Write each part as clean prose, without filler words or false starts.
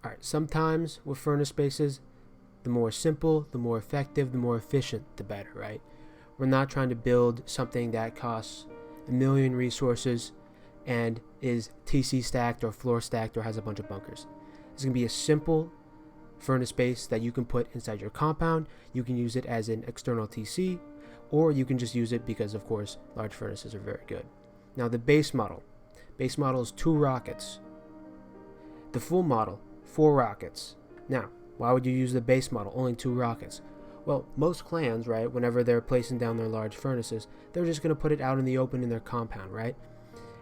Alright, sometimes with furnace bases, the more simple, the more effective, the more efficient, the better, right? We're not trying to build something that costs a million resources and is TC stacked or floor stacked or has a bunch of bunkers. It's going to be a simple furnace base that you can put inside your compound. You can use it as an external TC, or you can just use it because, of course, large furnaces are very good. Now, the base model is 2 rockets. The full model, 4 rockets. Now, why would you use the base model, only 2 rockets? Well, most clans, right, whenever they're placing down their large furnaces, they're just going to put it out in the open in their compound, right?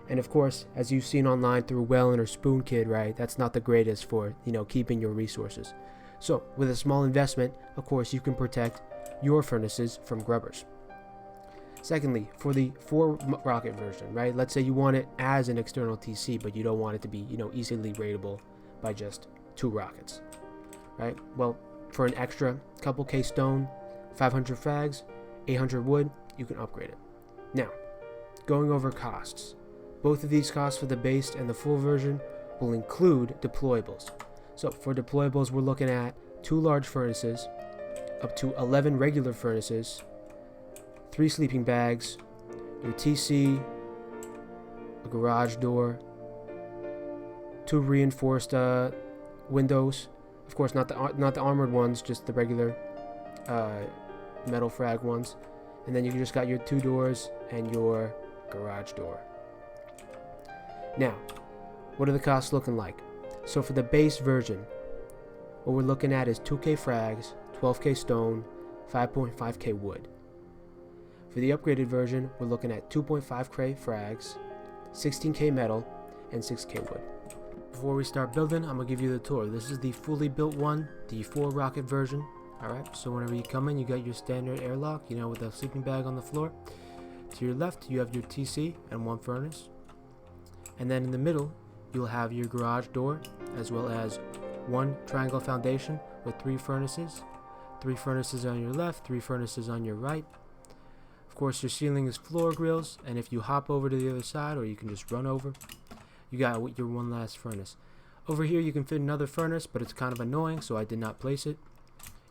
And of course, as you've seen online through Wellin or Spoonkid, right, that's not the greatest for, keeping your resources. So, with a small investment, of course, you can protect your furnaces from grubbers. Secondly, for the 4 rocket version, right, let's say you want it as an external TC, but you don't want it to be, easily raidable by just 2 rockets, right? Well, for an extra couple K stone, 500 frags, 800 wood, you can upgrade it. Now, going over costs. Both of these costs for the base and the full version will include deployables. So for deployables, we're looking at 2 large furnaces, up to 11 regular furnaces, 3 sleeping bags, your TC, a garage door, 2 reinforced windows. Of course, not the armored ones, just the regular metal frag ones. And then you just got your 2 doors and your garage door. Now, what are the costs looking like? So for the base version, what we're looking at is 2k frags, 12k stone, 5.5k wood. For the upgraded version, we're looking at 2.5k frags, 16k metal, and 6k wood. Before we start building, I'm going to give you the tour. This is the fully built one, the 4 rocket version. Alright, so whenever you come in, you got your standard airlock, with a sleeping bag on the floor. To your left, you have your TC and 1 furnace. And then in the middle, you'll have your garage door, as well as 1 triangle foundation with 3 furnaces. 3 furnaces on your left, 3 furnaces on your right. Of course, your ceiling is floor grills, and if you hop over to the other side, or you can just run over, you got your 1 last furnace. Over here, you can fit another furnace, but it's kind of annoying, so I did not place it.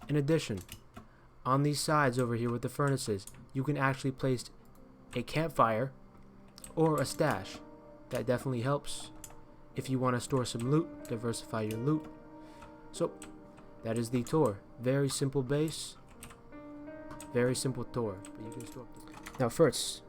In addition, on these sides over here with the furnaces, you can actually place a campfire or a stash. That definitely helps if you want to store some loot, diversify your loot. So, that is the tour. Very simple base, very simple tour. But you can store. Now first,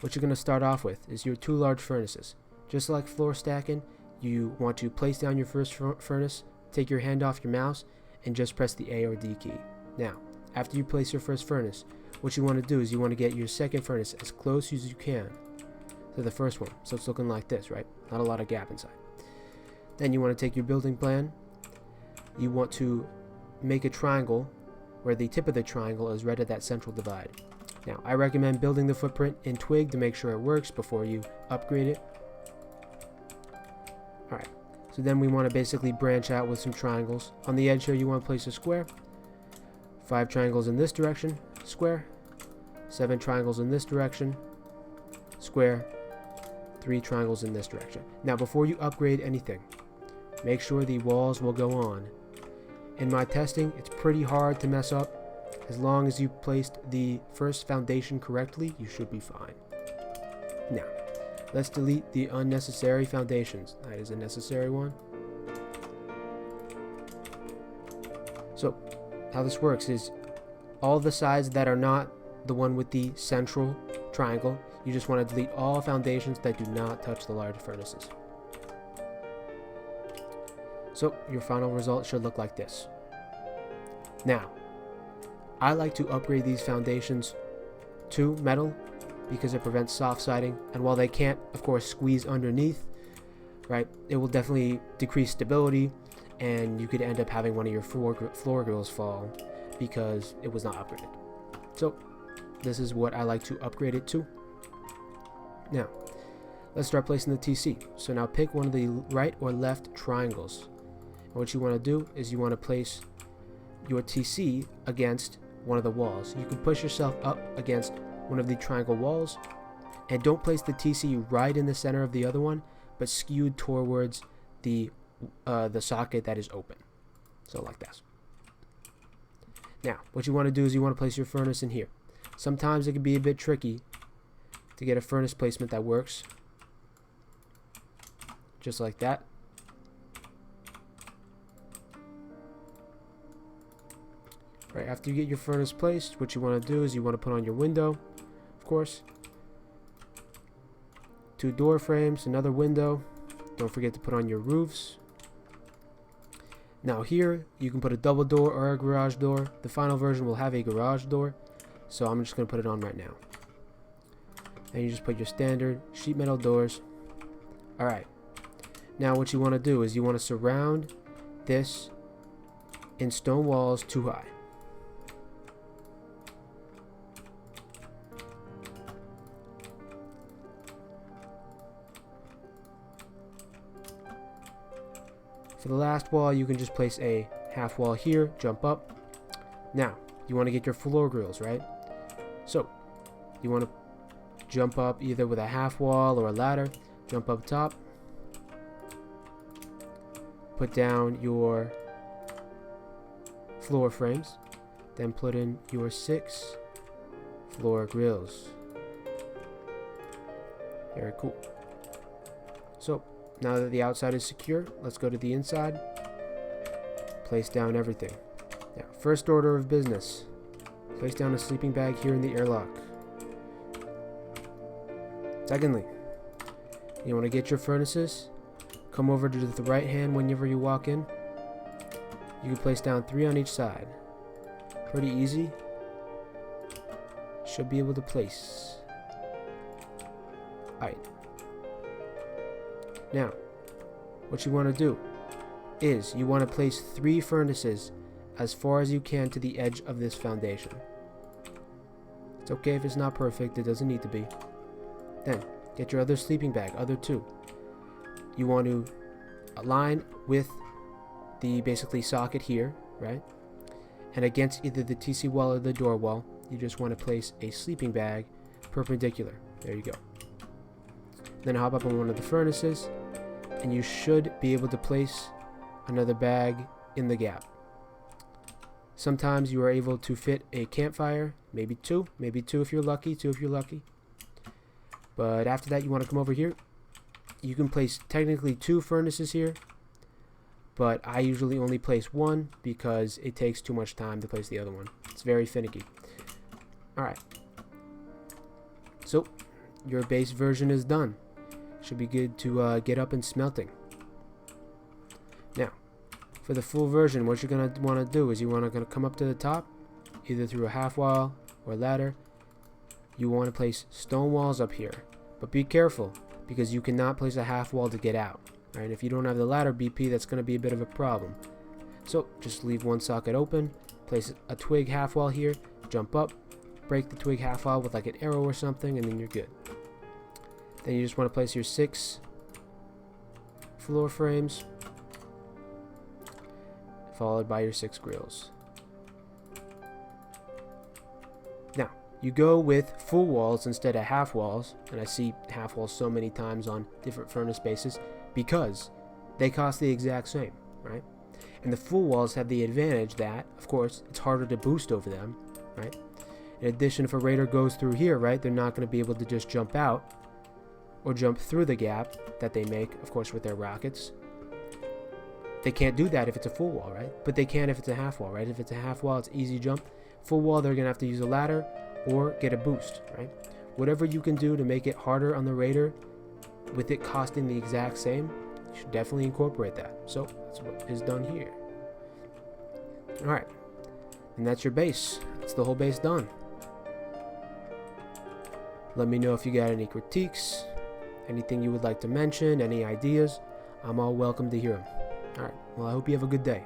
what you're going to start off with is your 2 large furnaces. Just like floor stacking, you want to place down your first furnace, take your hand off your mouse, and just press the A or D key. Now, after you place your first furnace, what you want to do is you want to get your second furnace as close as you can to the first one. So it's looking like this, right? Not a lot of gap inside. Then you want to take your building plan. You want to make a triangle where the tip of the triangle is right at that central divide. Now, I recommend building the footprint in Twig to make sure it works before you upgrade it. Alright, so then we want to basically branch out with some triangles. On the edge here, you want to place a square. 5 triangles in this direction, square. 7 triangles in this direction, square. 3 triangles in this direction. Now, before you upgrade anything, make sure the walls will go on. In my testing, it's pretty hard to mess up. As long as you placed the first foundation correctly, you should be fine. Now, let's delete the unnecessary foundations. That is a necessary one. So, how this works is all the sides that are not the one with the central triangle, you just want to delete all foundations that do not touch the large furnaces. So, your final result should look like this. Now, I like to upgrade these foundations to metal because it prevents soft siding, and while they can't, of course, squeeze underneath, right, it will definitely decrease stability, and you could end up having one of your floor grills fall because it was not upgraded. So, this is what I like to upgrade it to. Now, let's start placing the TC. So now pick one of the right or left triangles. And what you want to do is you want to place your TC against one of the walls. You can push yourself up against one of the triangle walls, and don't place the TC right in the center of the other one, but skewed towards the the socket that is open. So like this. Now, what you want to do is you want to place your furnace in here. Sometimes it can be a bit tricky to get a furnace placement that works. Just like that. Right after you get your furnace placed, what you want to do is you want to put on your window, of course. 2 door frames, another window. Don't forget to put on your roofs. Now here, you can put a double door or a garage door. The final version will have a garage door, so I'm just going to put it on right now. And you just put your standard sheet metal doors. Alright. Now what you want to do is you want to surround this in stone walls 2 high. For the last wall, you can just place a half wall here, jump up. Now, you want to get your floor grills, right? So, you want to jump up either with a half wall or a ladder, jump up top, put down your floor frames, then put in your 6 floor grills. Very cool. So, now that the outside is secure, let's go to the inside. Place down everything. Now, first order of business. Place down a sleeping bag here in the airlock. Secondly, you want to get your furnaces. Come over to the right hand whenever you walk in. You can place down 3 on each side. Pretty easy. Should be able to place. Alright. Now, what you want to do is you want to place 3 furnaces as far as you can to the edge of this foundation. It's okay if it's not perfect, it doesn't need to be. Then, get your other sleeping bag, other 2. You want to align with the basically socket here, right? And against either the TC wall or the door wall, you just want to place a sleeping bag perpendicular. There you go. Then hop up on one of the furnaces, and you should be able to place another bag in the gap. Sometimes you are able to fit a campfire, maybe 2 if you're lucky, 2 if you're lucky. But after that, you want to come over here. You can place technically 2 furnaces here, but I usually only place 1 because it takes too much time to place the other one. It's very finicky. Alright. So, your base version is done. Should be good to get up and smelting. Now, for the full version, what you're going to want to do is you want to come up to the top, either through a half wall or ladder. You want to place stone walls up here, but be careful because you cannot place a half wall to get out. Right? If you don't have the ladder BP, that's going to be a bit of a problem. So just leave one socket open, place a twig half wall here, jump up, break the twig half wall with like an arrow or something, and then you're good. Then you just want to place your 6 floor frames, followed by your 6 grills. Now, you go with full walls instead of half walls, and I see half walls so many times on different furnace bases because they cost the exact same, right? And the full walls have the advantage that, of course, it's harder to boost over them, right? In addition, if a raider goes through here, right, they're not going to be able to just jump out or jump through the gap that they make, of course, with their rockets. They can't do that if it's a full wall, right? But they can if it's a half wall, right? If it's a half wall, it's easy jump. Full wall, they're going to have to use a ladder or get a boost, right? Whatever you can do to make it harder on the raider with it costing the exact same, you should definitely incorporate that. So that's what is done here. Alright, and that's your base. That's the whole base done. Let me know if you got any critiques, anything you would like to mention, any ideas. I'm all welcome to hear them. Alright, well, I hope you have a good day.